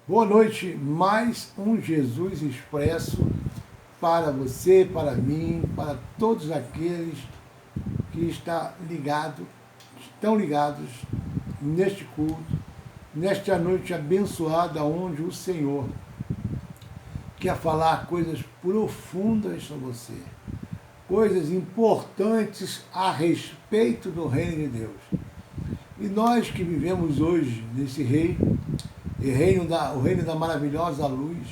Boa noite, mais um Jesus Expresso para você, para mim, para todos aqueles que estão ligados neste culto, nesta noite abençoada onde o Senhor quer falar coisas profundas sobre você, coisas importantes a respeito do reino de Deus. E nós que vivemos hoje nesse reino, o reino da maravilhosa luz,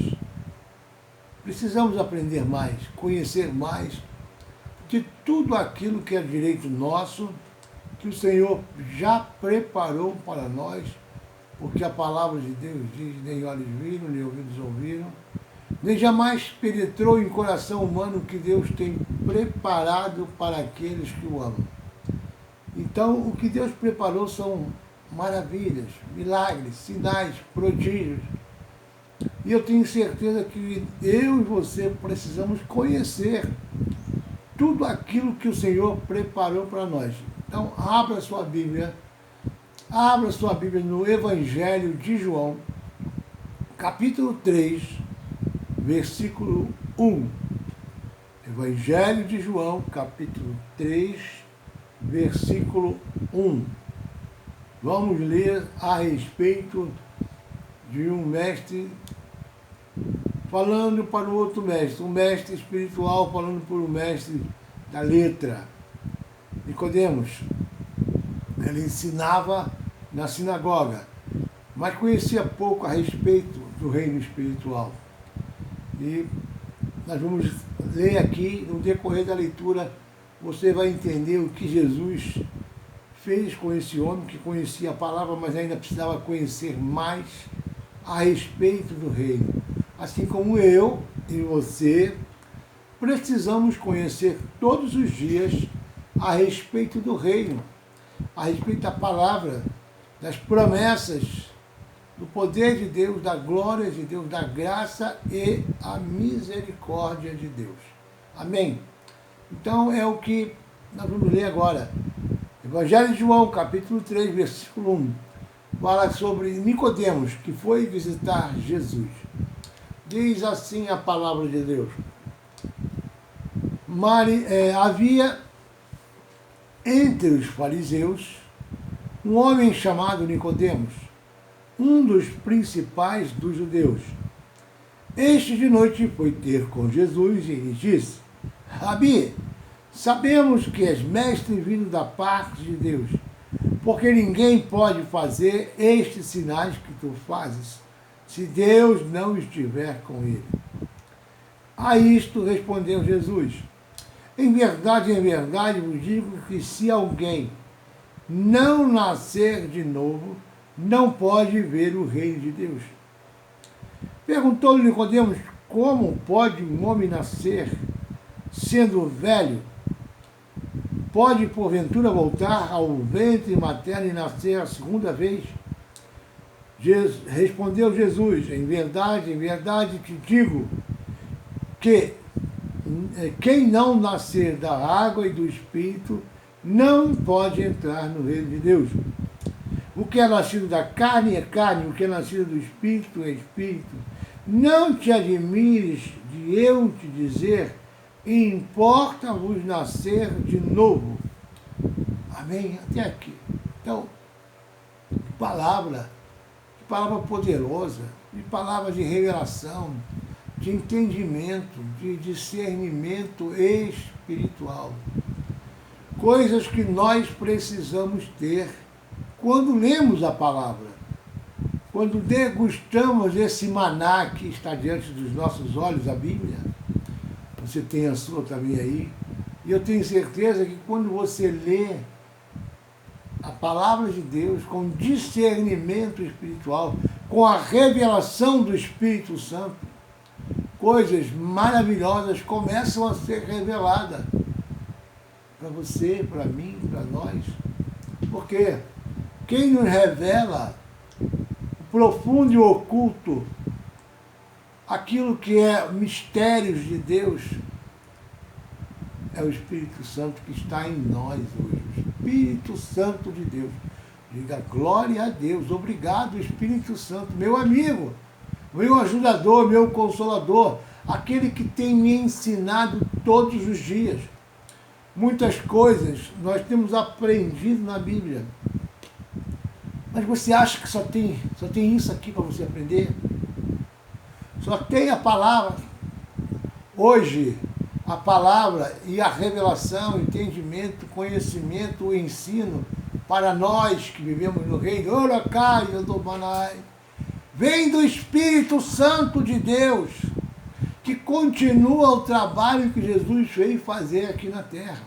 precisamos aprender mais, conhecer mais de tudo aquilo que é direito nosso, que o Senhor já preparou para nós, porque a palavra de Deus diz: nem olhos viram, nem ouvidos ouviram, nem jamais penetrou em coração humano o que Deus tem preparado para aqueles que o amam. Então, o que Deus preparou são maravilhas, milagres, sinais, prodígios. E eu tenho certeza que eu e você precisamos conhecer tudo aquilo que o Senhor preparou para nós. Então, abra sua Bíblia no Evangelho de João, capítulo 3, versículo 1. Evangelho de João, capítulo 3, versículo 1. Vamos ler a respeito de um mestre falando para o outro mestre, um mestre espiritual falando para o mestre da letra. Nicodemos, ele ensinava na sinagoga, mas conhecia pouco a respeito do reino espiritual. E nós vamos ler aqui, no decorrer da leitura, você vai entender o que Jesus fez com esse homem que conhecia a palavra, mas ainda precisava conhecer mais a respeito do reino. Assim como eu e você precisamos conhecer todos os dias a respeito do reino, a respeito da palavra, das promessas, do poder de Deus, da glória de Deus, da graça e a misericórdia de Deus. Amém? Então é o que nós vamos ler agora. Evangelho de João, capítulo 3, versículo 1, fala sobre Nicodemos, que foi visitar Jesus. Diz assim a palavra de Deus: havia entre os fariseus um homem chamado Nicodemos, um dos principais dos judeus. Este de noite foi ter com Jesus e lhe disse: Rabi, sabemos que és mestre vindo da parte de Deus, porque ninguém pode fazer estes sinais que tu fazes, se Deus não estiver com ele. A isto respondeu Jesus: em verdade, vos digo que se alguém não nascer de novo, não pode ver o reino de Deus. Perguntou-lhe Nicodemos: como pode um homem nascer sendo velho? Pode, porventura, voltar ao ventre materno e nascer a segunda vez? Respondeu Jesus: em verdade te digo que quem não nascer da água e do Espírito não pode entrar no reino de Deus. O que é nascido da carne é carne, o que é nascido do Espírito é Espírito. Não te admires de eu te dizer: importa-vos nascer de novo. Amém? Até aqui. Então, que palavra poderosa, que palavra de revelação, de entendimento, de discernimento espiritual. Coisas que nós precisamos ter quando lemos a palavra, quando degustamos esse maná que está diante dos nossos olhos, a Bíblia. Você tem a sua também aí. E eu tenho certeza que quando você lê a palavra de Deus com discernimento espiritual, com a revelação do Espírito Santo, coisas maravilhosas começam a ser reveladas para você, para mim, para nós. Porque quem nos revela o profundo e oculto, aquilo que é mistérios de Deus, é o Espírito Santo que está em nós hoje. O Espírito Santo de Deus. Diga glória a Deus. Obrigado, Espírito Santo. Meu amigo, meu ajudador, meu consolador, aquele que tem me ensinado todos os dias. Muitas coisas nós temos aprendido na Bíblia. Mas você acha que só tem isso aqui para você aprender? Só tem a palavra. Hoje, a palavra e a revelação, o entendimento, o conhecimento, o ensino, para nós que vivemos no reino, vem do Espírito Santo de Deus, que continua o trabalho que Jesus veio fazer aqui na terra,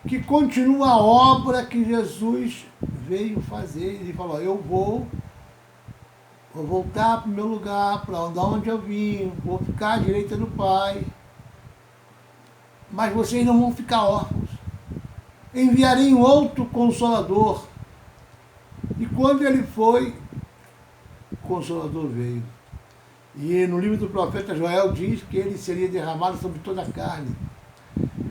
que continua a obra que Jesus veio fazer. Ele falou, eu vou voltar para o meu lugar, para onde eu vim, vou ficar à direita do Pai, mas vocês não vão ficar órfãos. Enviarei um outro Consolador. E quando ele foi, o Consolador veio. E no livro do profeta Joel diz que ele seria derramado sobre toda a carne.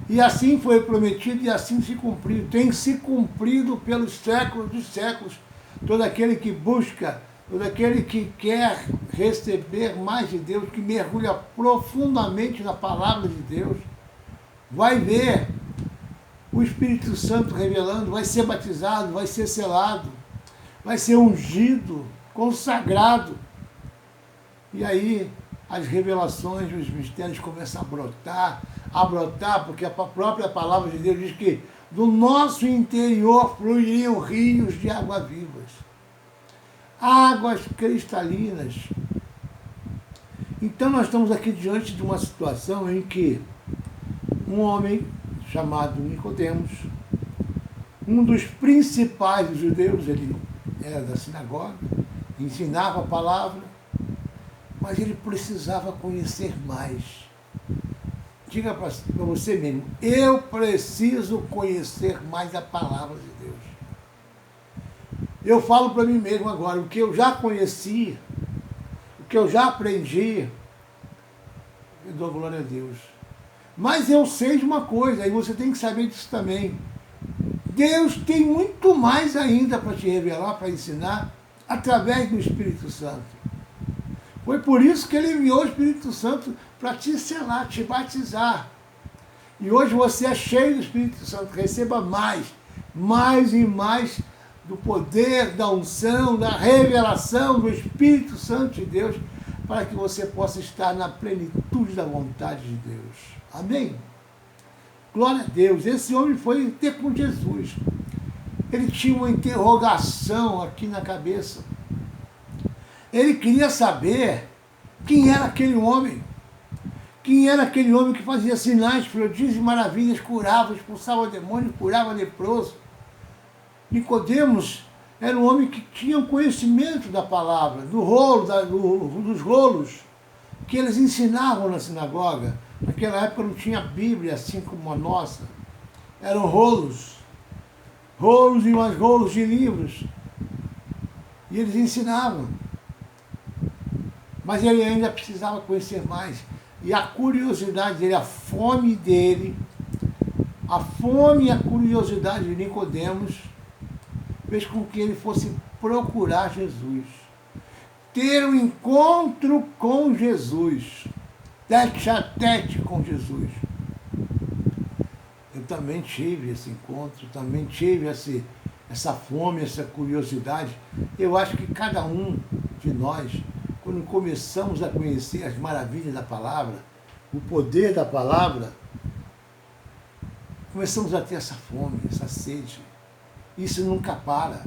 E assim foi prometido e assim se cumpriu. Tem se cumprido pelos séculos dos séculos. Todo aquele que busca, todo aquele que quer receber mais de Deus, que mergulha profundamente na palavra de Deus, vai ver o Espírito Santo revelando, vai ser batizado, vai ser selado, vai ser ungido, consagrado. E aí as revelações, os mistérios começam a brotar, porque a própria palavra de Deus diz que do nosso interior fluiriam rios de água vivas, águas cristalinas. Então nós estamos aqui diante de uma situação em que um homem chamado Nicodemos, um dos principais dos judeus, ele era da sinagoga, ensinava a palavra, mas ele precisava conhecer mais. Diga para você mesmo, eu preciso conhecer mais a palavra de Deus. Eu falo para mim mesmo agora, o que eu já conheci, o que eu já aprendi, eu dou glória a Deus. Mas eu sei de uma coisa, e você tem que saber disso também. Deus tem muito mais ainda para te revelar, para ensinar, através do Espírito Santo. Foi por isso que ele enviou o Espírito Santo para te selar, te batizar. E hoje você é cheio do Espírito Santo. Receba mais e mais do poder, da unção, da revelação do Espírito Santo de Deus, para que você possa estar na plenitude da vontade de Deus. Amém? Glória a Deus. Esse homem foi ter com Jesus. Ele tinha uma interrogação aqui na cabeça. Ele queria saber quem era aquele homem. Quem era aquele homem que fazia sinais, prodígios e maravilhas, curava, expulsava demônios, curava leproso. Nicodemos era um homem que tinha o conhecimento da palavra, dos rolos que eles ensinavam na sinagoga. Naquela época não tinha Bíblia assim como a nossa. Eram rolos e mais rolos de livros. E eles ensinavam. Mas ele ainda precisava conhecer mais. E a curiosidade dele, a fome dele, a fome e a curiosidade de Nicodemos fez com que ele fosse procurar Jesus. Ter um encontro com Jesus. Tete a tete com Jesus. Eu também tive esse encontro, também tive essa fome, essa curiosidade. Eu acho que cada um de nós, quando começamos a conhecer as maravilhas da palavra, o poder da palavra, começamos a ter essa fome, essa sede. Isso nunca para.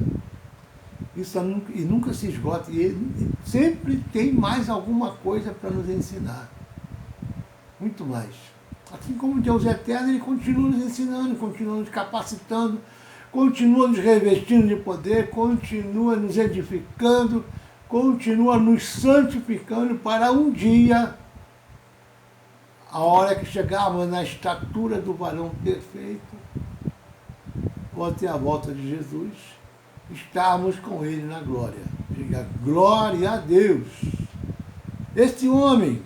Isso nunca se esgota. E sempre tem mais alguma coisa para nos ensinar. Muito mais. Assim como Deus é eterno, Ele continua nos ensinando, continua nos capacitando, continua nos revestindo de poder, continua nos edificando, continua nos santificando para um dia, a hora que chegarmos na estatura do varão perfeito, ou até a volta de Jesus, estarmos com Ele na glória. Diga, glória a Deus. Este homem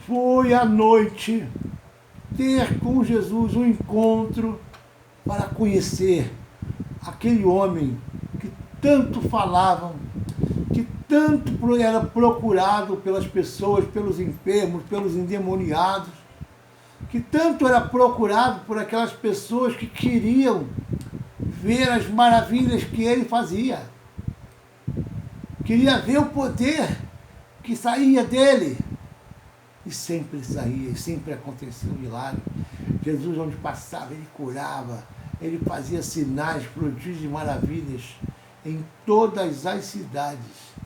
foi à noite ter com Jesus um encontro para conhecer aquele homem que tanto falavam, que tanto era procurado pelas pessoas, pelos enfermos, pelos endemoniados, que tanto era procurado por aquelas pessoas que queriam ver as maravilhas que ele fazia. Queria ver o poder que saía dele. E sempre saía, e sempre acontecia um milagre. Jesus, onde passava, ele curava, ele fazia sinais, prodígios e maravilhas em todas as cidades.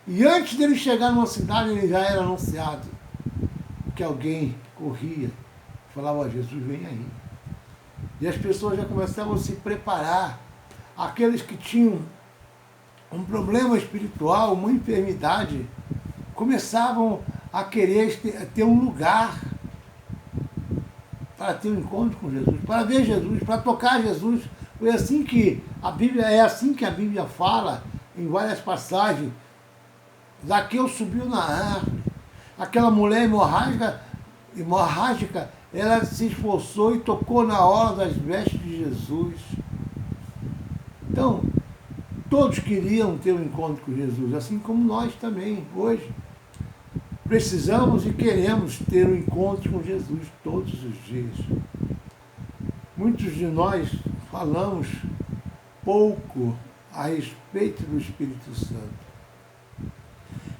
E antes dele chegar numa cidade, ele já era anunciado que alguém corria, falava, ó, Jesus vem aí. E as pessoas já começavam a se preparar. Aqueles que tinham um problema espiritual, uma enfermidade, começavam a querer ter um lugar para ter um encontro com Jesus, para ver Jesus, para tocar Jesus. Foi assim que a Bíblia, é assim que a Bíblia fala em várias passagens. Zaqueu subiu na árvore. Aquela mulher hemorrágica, ela se esforçou e tocou na hora das vestes de Jesus. Então, todos queriam ter um encontro com Jesus, assim como nós também, hoje. Precisamos e queremos ter um encontro com Jesus todos os dias. Muitos de nós falamos pouco a respeito do Espírito Santo.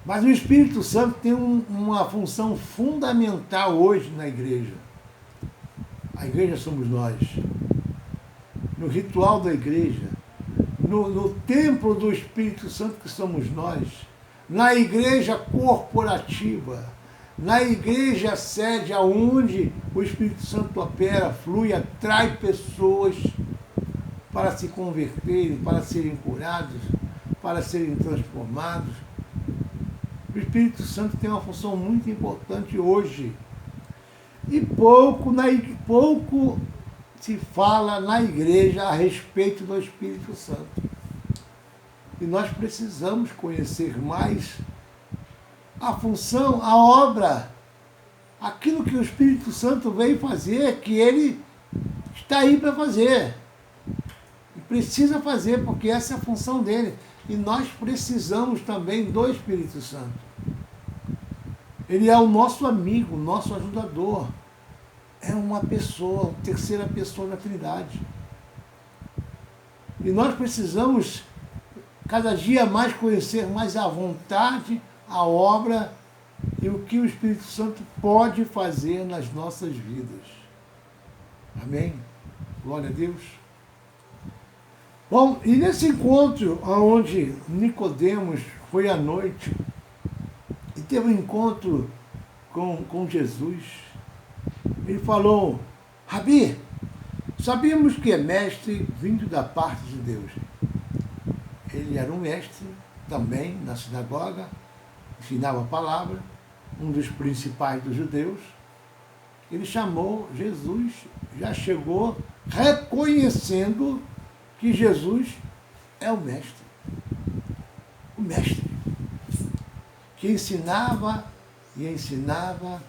Mas o Espírito Santo tem uma função fundamental hoje na igreja. A igreja somos nós. No ritual da igreja, no templo do Espírito Santo que somos nós, na igreja corporativa, na igreja sede onde o Espírito Santo opera, flui, atrai pessoas para se converterem, para serem curados, para serem transformados. O Espírito Santo tem uma função muito importante hoje. E pouco se fala na igreja a respeito do Espírito Santo. E nós precisamos conhecer mais a função, a obra, aquilo que o Espírito Santo veio fazer, que ele está aí para fazer. E precisa fazer, porque essa é a função dele. E nós precisamos também do Espírito Santo. Ele é o nosso amigo, o nosso ajudador. É uma pessoa, a terceira pessoa da Trindade. E nós precisamos cada dia mais conhecer mais a vontade, a obra e o que o Espírito Santo pode fazer nas nossas vidas. Amém? Glória a Deus. Bom, e nesse encontro onde Nicodemos foi à noite e teve um encontro com Jesus, ele falou, Rabi, sabíamos que é mestre vindo da parte de Deus. Ele era um mestre também na sinagoga, ensinava a palavra, um dos principais dos judeus. Ele chamou Jesus, já chegou reconhecendo que Jesus é o mestre. O mestre que ensinava e ensinava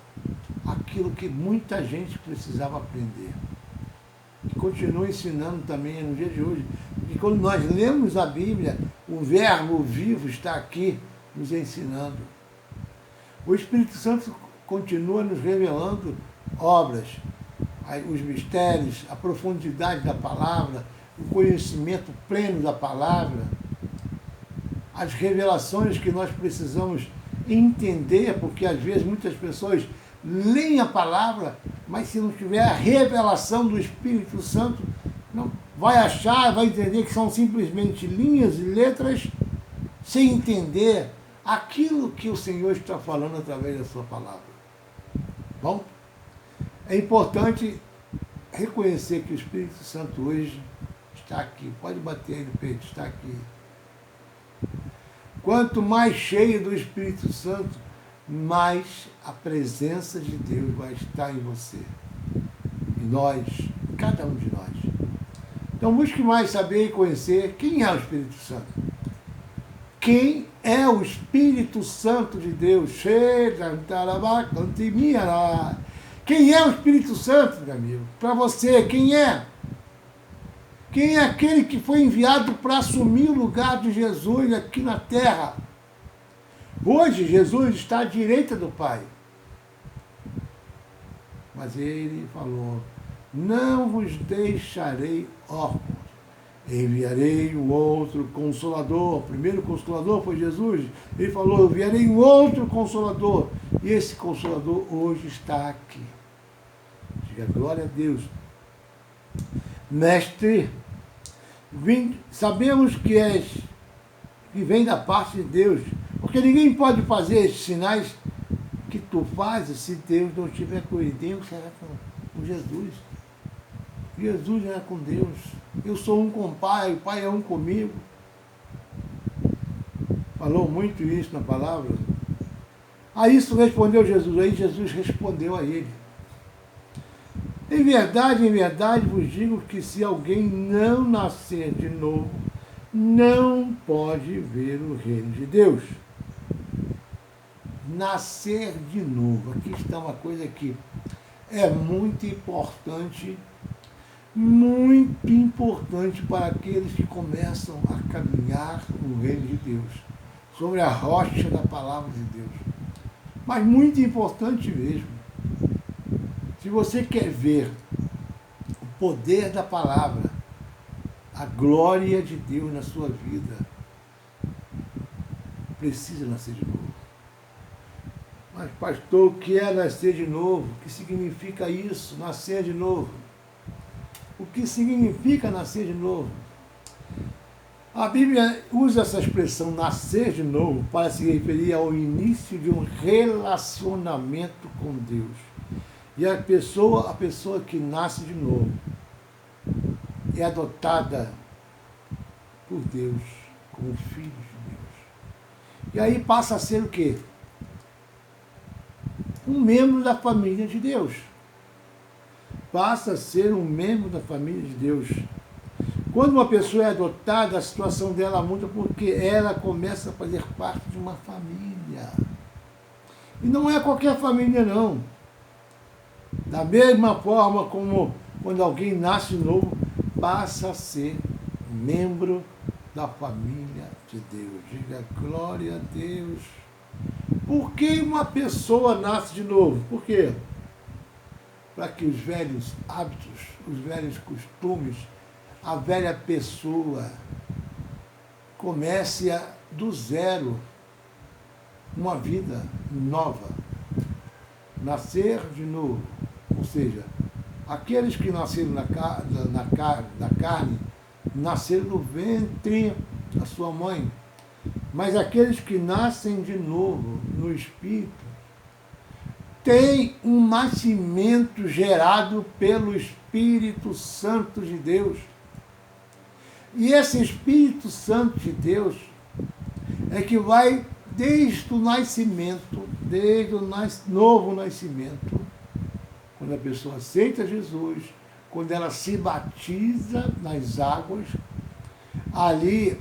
aquilo que muita gente precisava aprender. E continua ensinando também no dia de hoje. E quando nós lemos a Bíblia, o verbo vivo está aqui nos ensinando. O Espírito Santo continua nos revelando obras, os mistérios, a profundidade da palavra, o conhecimento pleno da palavra, as revelações que nós precisamos entender, porque às vezes muitas pessoas leem a palavra, mas se não tiver a revelação do Espírito Santo, não vai achar, vai entender que são simplesmente linhas e letras, sem entender aquilo que o Senhor está falando através da sua palavra. Bom, é importante reconhecer que o Espírito Santo hoje está aqui. Pode bater aí no peito, está aqui. Quanto mais cheio do Espírito Santo, mais a presença de Deus vai estar em você. Em nós, em cada um de nós. Então busque mais saber e conhecer quem é o Espírito Santo. Quem é o Espírito Santo de Deus? Quem é o Espírito Santo, meu amigo? Para você, quem é? Quem é aquele que foi enviado para assumir o lugar de Jesus aqui na terra? Hoje Jesus está à direita do Pai. Mas ele falou, não vos deixarei órfãos, enviarei um outro Consolador. O primeiro Consolador foi Jesus. Ele falou, enviarei um outro Consolador. E esse Consolador hoje está aqui. Diga glória a Deus. Mestre, sabemos que vem da parte de Deus, porque ninguém pode fazer esses sinais que tu fazes se Deus não estiver com ele. Deus será com Jesus. Jesus era com Deus. Eu sou um com o Pai, o Pai é um comigo. Falou muito isso na palavra. A isso respondeu Jesus. Aí Jesus respondeu a ele. Em verdade vos digo que se alguém não nascer de novo, não pode ver o reino de Deus. Nascer de novo. Aqui está uma coisa que é muito importante para aqueles que começam a caminhar no reino de Deus, sobre a rocha da palavra de Deus. Mas muito importante mesmo. Se você quer ver o poder da palavra, a glória de Deus na sua vida, precisa nascer de novo. Mas, pastor, o que é nascer de novo? O que significa isso, nascer de novo? O que significa nascer de novo? A Bíblia usa essa expressão nascer de novo para se referir ao início de um relacionamento com Deus. E a pessoa que nasce de novo é adotada por Deus como filho de Deus. E aí passa a ser o quê? Um membro da família de Deus. Passa a ser um membro da família de Deus. Quando uma pessoa é adotada, a situação dela muda porque ela começa a fazer parte de uma família. E não é qualquer família, não. Da mesma forma como quando alguém nasce novo, passa a ser membro da família de Deus. Diga glória a Deus. Por que uma pessoa nasce de novo? Por quê? Para que os velhos hábitos, os velhos costumes, a velha pessoa comece do zero uma vida nova. Nascer de novo. Ou seja, aqueles que nasceram na carne, nasceram no ventre da sua mãe. Mas aqueles que nascem de novo no Espírito, têm um nascimento gerado pelo Espírito Santo de Deus. E esse Espírito Santo de Deus é que vai desde o nascimento, desde o novo nascimento, quando a pessoa aceita Jesus, quando ela se batiza nas águas, ali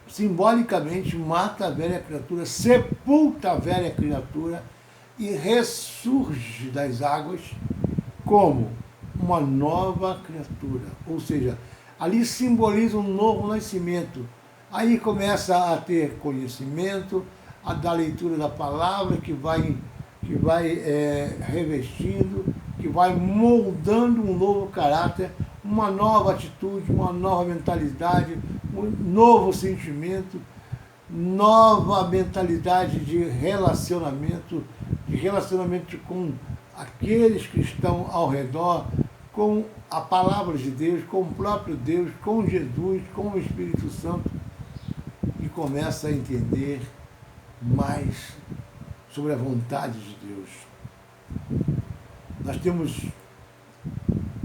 simbolicamente mata a velha criatura, sepulta a velha criatura e ressurge das águas como uma nova criatura. Ou seja, ali simboliza um novo nascimento. Aí começa a ter conhecimento, a dar leitura da palavra que vai revestindo, que vai moldando um novo caráter, uma nova atitude, uma nova mentalidade, um novo sentimento, nova mentalidade de relacionamento com aqueles que estão ao redor, com a palavra de Deus, com o próprio Deus, com Jesus, com o Espírito Santo, e começa a entender mais sobre a vontade de Deus. Nós temos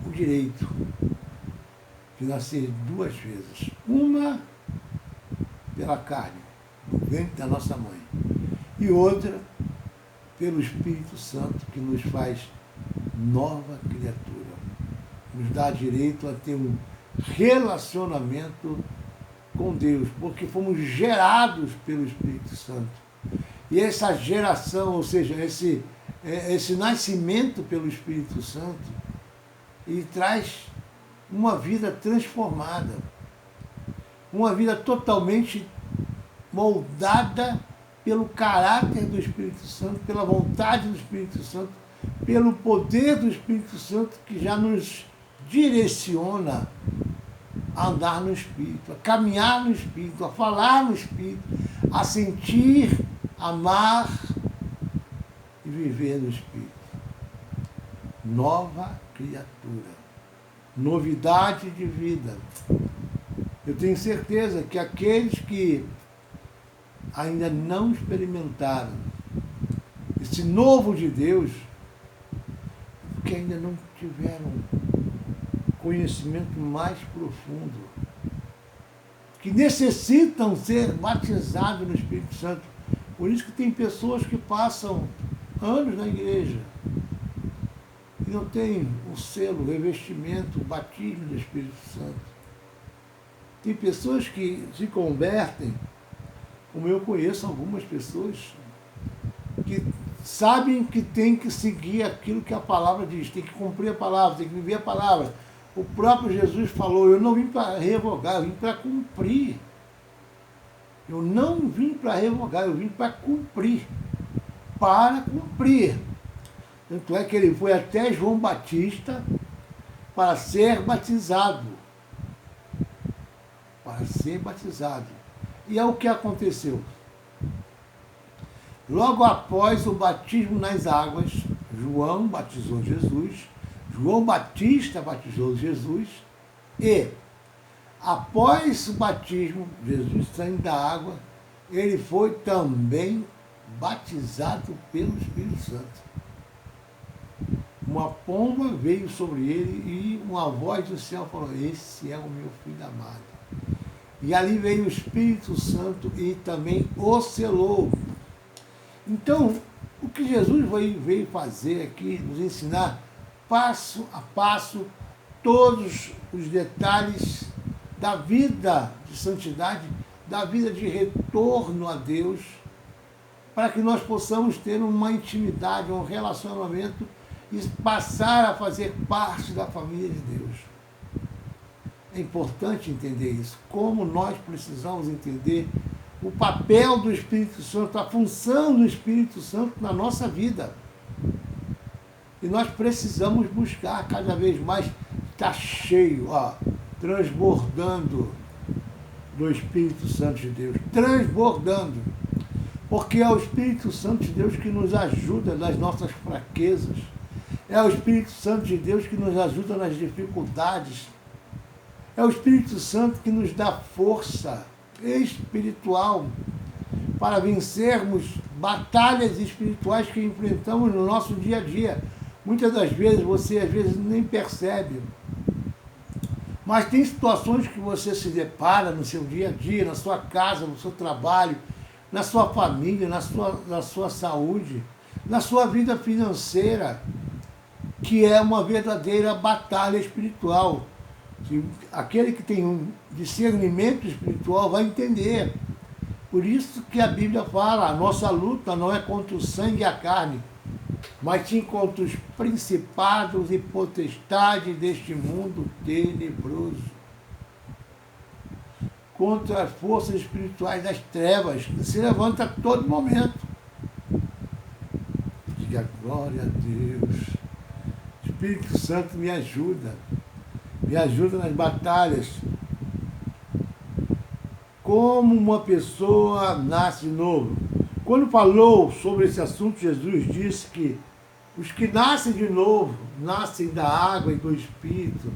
o direito de nascer duas vezes. Uma pela carne, no ventre da nossa mãe, e outra pelo Espírito Santo, que nos faz nova criatura. Nos dá direito a ter um relacionamento com Deus, porque fomos gerados pelo Espírito Santo. E essa geração, ou seja, esse nascimento pelo Espírito Santo, ele traz uma vida transformada, uma vida totalmente moldada pelo caráter do Espírito Santo, pela vontade do Espírito Santo, pelo poder do Espírito Santo que já nos direciona a andar no Espírito, a caminhar no Espírito, a falar no Espírito, a sentir, amar e viver no Espírito. Nova criatura, novidade de vida. Eu tenho certeza que aqueles que ainda não experimentaram esse novo de Deus, que ainda não tiveram conhecimento mais profundo, que necessitam ser batizados no Espírito Santo. Por isso que tem pessoas que passam anos na igreja e não tem o selo, o revestimento, o batismo do Espírito Santo. Tem pessoas que se convertem, como eu conheço algumas pessoas, que sabem que tem que seguir aquilo que a palavra diz, tem que cumprir a palavra, tem que viver a palavra. O próprio Jesus falou, eu não vim para revogar, eu vim para cumprir. Eu não vim para revogar, eu vim para cumprir. Para cumprir. Tanto é que ele foi até João Batista para ser batizado. Para ser batizado. E é o que aconteceu. Logo após o batismo nas águas, João batizou Jesus, João Batista batizou Jesus, e após o batismo, Jesus saindo da água, ele foi também batizado pelo Espírito Santo. Uma pomba veio sobre ele e uma voz do céu falou, esse é o meu filho amado. E ali veio o Espírito Santo e também o selou. Então, o que Jesus veio fazer aqui, nos ensinar passo a passo todos os detalhes da vida de santidade, da vida de retorno a Deus, para que nós possamos ter uma intimidade, um relacionamento e passar a fazer parte da família de Deus. É importante entender isso, como nós precisamos entender o papel do Espírito Santo, a função do Espírito Santo na nossa vida. E nós precisamos buscar cada vez mais estar cheio, transbordando do Espírito Santo de Deus, transbordando. Porque é o Espírito Santo de Deus que nos ajuda nas nossas fraquezas, é o Espírito Santo de Deus que nos ajuda nas dificuldades, é o Espírito Santo que nos dá força espiritual para vencermos batalhas espirituais que enfrentamos no nosso dia a dia. Muitas das vezes você às vezes nem percebe, mas tem situações que você se depara no seu dia a dia, na sua casa, no seu trabalho, na sua família, na sua saúde, na sua vida financeira, que é uma verdadeira batalha espiritual. Aquele que tem um discernimento espiritual vai entender. Por isso que a Bíblia fala, a nossa luta não é contra o sangue e a carne, mas sim contra os principados e potestades deste mundo tenebroso, contra as forças espirituais das trevas, que se levantam a todo momento. Diga glória a Deus. Espírito Santo me ajuda nas batalhas. Como uma pessoa nasce de novo. Quando falou sobre esse assunto, Jesus disse que os que nascem de novo, nascem da água e do Espírito.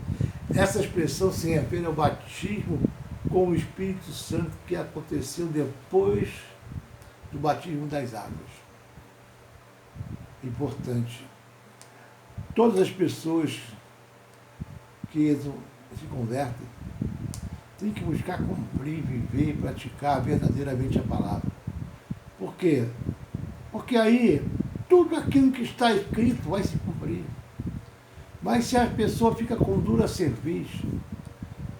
Essa expressão se refere ao batismo com o Espírito Santo que aconteceu depois do batismo das águas. Importante. Todas as pessoas que se convertem têm que buscar cumprir, viver e praticar verdadeiramente a palavra. Por quê? Porque aí tudo aquilo que está escrito vai se cumprir. Mas se a pessoa fica com dura cerviz,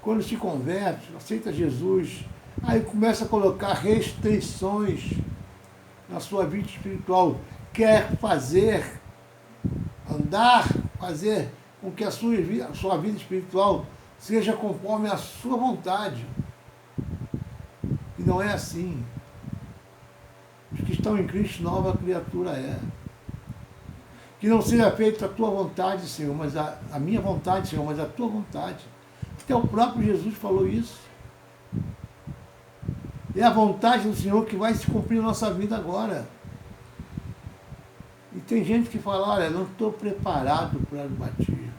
quando se converte, aceita Jesus, aí começa a colocar restrições na sua vida espiritual, quer fazer com que a sua vida espiritual seja conforme a sua vontade. E não é assim. estão em Cristo, nova criatura é. Que não seja feita a tua vontade, Senhor, mas a minha vontade, Senhor, mas a tua vontade. Até o próprio Jesus falou isso. É a vontade do Senhor que vai se cumprir na nossa vida agora. E tem gente que fala, olha, não estou preparado para o batismo.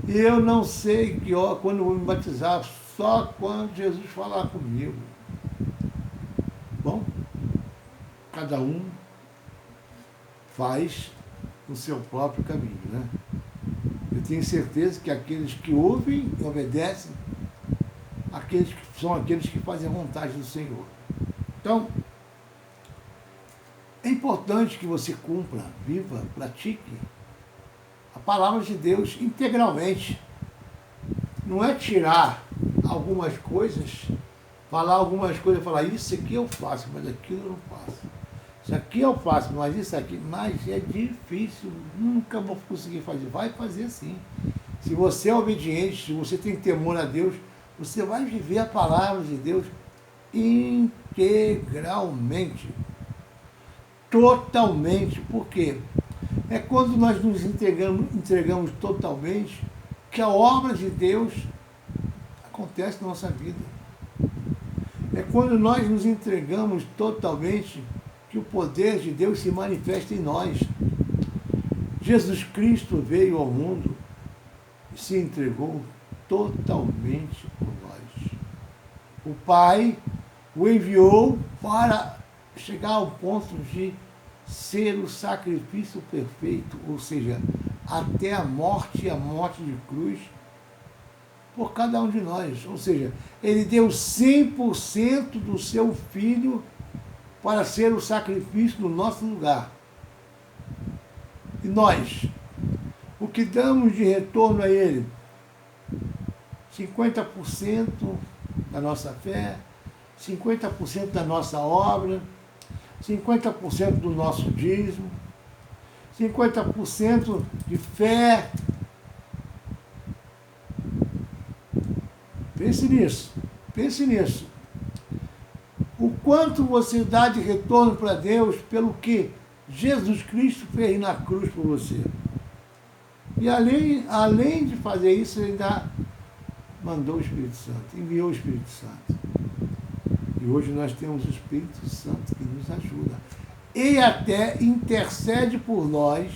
Eu não sei que hora, quando eu vou me batizar, só quando Jesus falar comigo. Bom, cada um faz o seu próprio caminho, né? Eu tenho certeza que aqueles que ouvem e obedecem, são aqueles que fazem a vontade do Senhor. Então, é importante que você cumpra, viva, pratique a palavra de Deus integralmente. Não é tirar algumas coisas, falar algumas coisas, falar isso aqui eu faço, mas aquilo eu não faço. Isso aqui eu faço, mas isso aqui, mas é difícil, nunca vou conseguir fazer. Vai fazer sim. Se você é obediente, se você tem temor a Deus, você vai viver a palavra de Deus integralmente. Totalmente. Por quê? É quando nós nos entregamos totalmente que a obra de Deus acontece na nossa vida. É quando nós nos entregamos totalmente que o poder de Deus se manifesta em nós. Jesus Cristo veio ao mundo e se entregou totalmente por nós. O Pai o enviou para chegar ao ponto de ser o sacrifício perfeito, ou seja, até a morte e a morte de cruz por cada um de nós. Ou seja, ele deu 100% do seu Filho para ser o sacrifício no nosso lugar. E nós, o que damos de retorno a ele? 50% da nossa fé, 50% da nossa obra, 50% do nosso dízimo, 50% de fé. Pense nisso, pense nisso. O quanto você dá de retorno para Deus pelo que Jesus Cristo fez na cruz por você. E além de fazer isso, ele ainda mandou o Espírito Santo, enviou o Espírito Santo. E hoje nós temos o Espírito Santo que nos ajuda. E até intercede por nós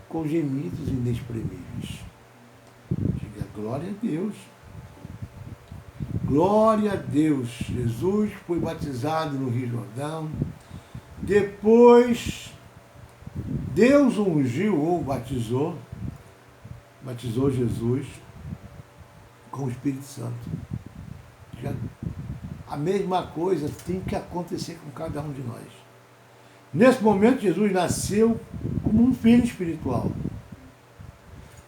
com gemidos inexprimíveis. Diga glória a Deus. Glória a Deus. Jesus foi batizado no Rio Jordão. Depois, Deus ungiu ou batizou Jesus com o Espírito Santo. A mesma coisa tem que acontecer com cada um de nós. Nesse momento, Jesus nasceu como um filho espiritual.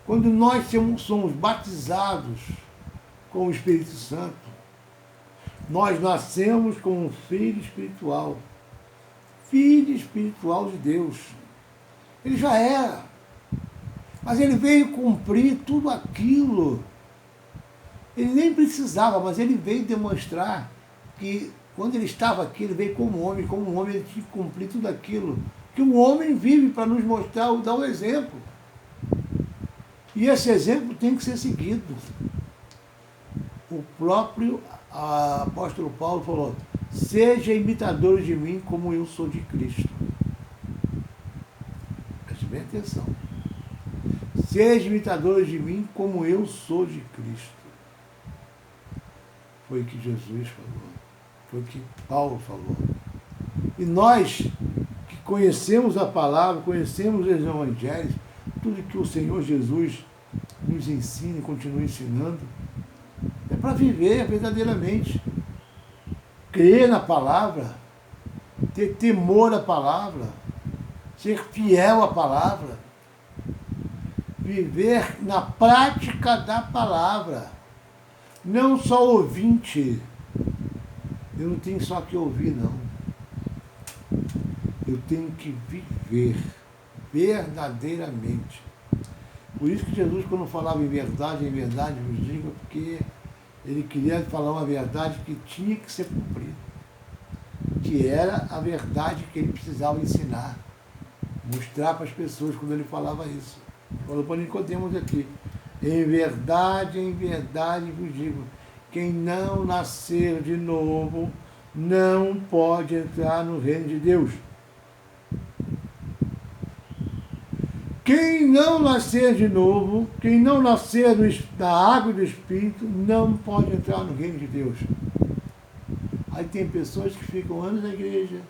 Quando nós somos batizados com o Espírito Santo, nós nascemos como um filho espiritual de Deus. Ele já era, mas ele veio cumprir tudo aquilo. Ele nem precisava, mas ele veio demonstrar que quando ele estava aqui, ele veio como um homem ele tinha que cumprir tudo aquilo que o homem vive para nos mostrar, dar o exemplo. E esse exemplo tem que ser seguido. O próprio apóstolo Paulo falou: seja imitadores de mim como eu sou de Cristo. Preste bem atenção. Seja imitadores de mim como eu sou de Cristo. Foi o que Jesus falou. Foi o que Paulo falou. E nós que conhecemos a palavra, conhecemos os evangelhos, tudo que o Senhor Jesus nos ensina e continua ensinando, é para viver verdadeiramente. Crer na palavra, ter temor à palavra, ser fiel à palavra, viver na prática da palavra, não só ouvinte. Eu não tenho só que ouvir, não. Eu tenho que viver verdadeiramente. Por isso que Jesus, quando falava em verdade vos digo, porque ele queria falar uma verdade que tinha que ser cumprida. que era a verdade que ele precisava ensinar, mostrar para as pessoas quando ele falava isso. Falou para Nicodemos aqui, em verdade vos digo, quem não nascer de novo não pode entrar no reino de Deus. Quem não nascer de novo, quem não nascer da água e do Espírito, não pode entrar no reino de Deus. Aí tem pessoas que ficam anos na igreja,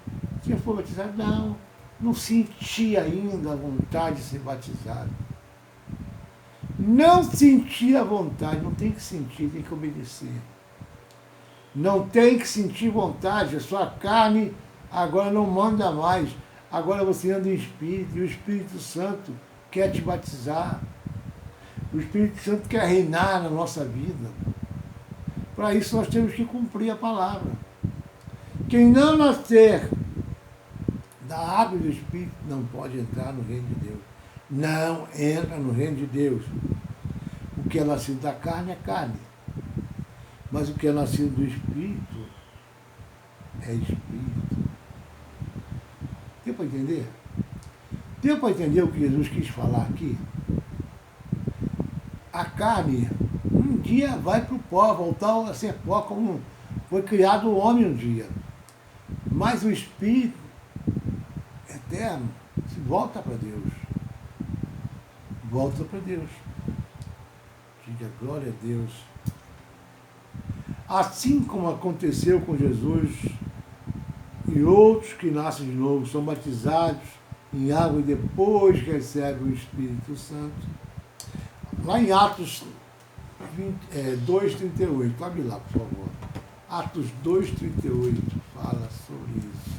se for batizado, não senti ainda a vontade de ser batizado. Não sentir a vontade, não tem que sentir, tem que obedecer. Não tem que sentir vontade, a sua carne agora não manda mais. Agora você anda em Espírito, e o Espírito Santo quer te batizar. O Espírito Santo quer reinar na nossa vida. Para isso nós temos que cumprir a palavra. Quem não nascer da água e do Espírito não pode entrar no reino de Deus. Não entra no reino de Deus. O que é nascido da carne é carne. Mas o que é nascido do Espírito é Espírito. Deu para entender? Deu para entender o que Jesus quis falar aqui? A carne, um dia vai para o pó, voltar a ser pó, como foi criado o homem um dia. Mas o Espírito eterno se volta para Deus. Volta para Deus. Diga glória a Deus. Assim como aconteceu com Jesus e outros que nascem de novo, são batizados em água e depois recebem o Espírito Santo. Lá em Atos 2,38, abre lá, por favor. Atos 2,38 fala sobre isso.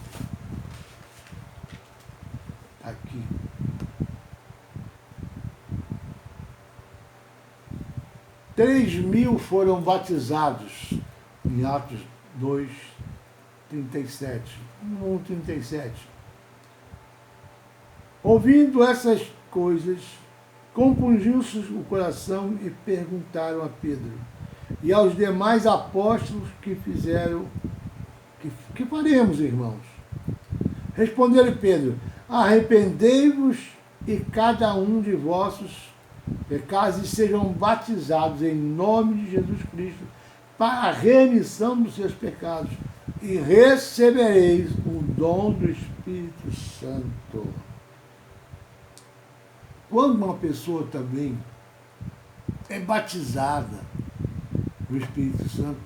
Aqui. Três mil foram batizados em Atos 2,37. 1,37. Ouvindo essas coisas, compungiu-se o coração e perguntaram a Pedro e aos demais apóstolos que fizeram, que faremos, irmãos? Responderam Pedro, arrependei-vos e cada um de vossos pecados sejam batizados em nome de Jesus Cristo para a remissão dos seus pecados e recebereis o dom do Espírito Santo. Quando uma pessoa também é batizada no Espírito Santo,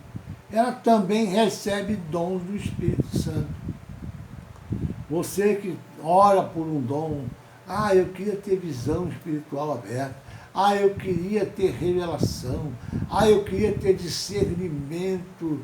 ela também recebe dons do Espírito Santo. Você que ora por um dom, eu queria ter visão espiritual aberta, eu queria ter revelação, eu queria ter discernimento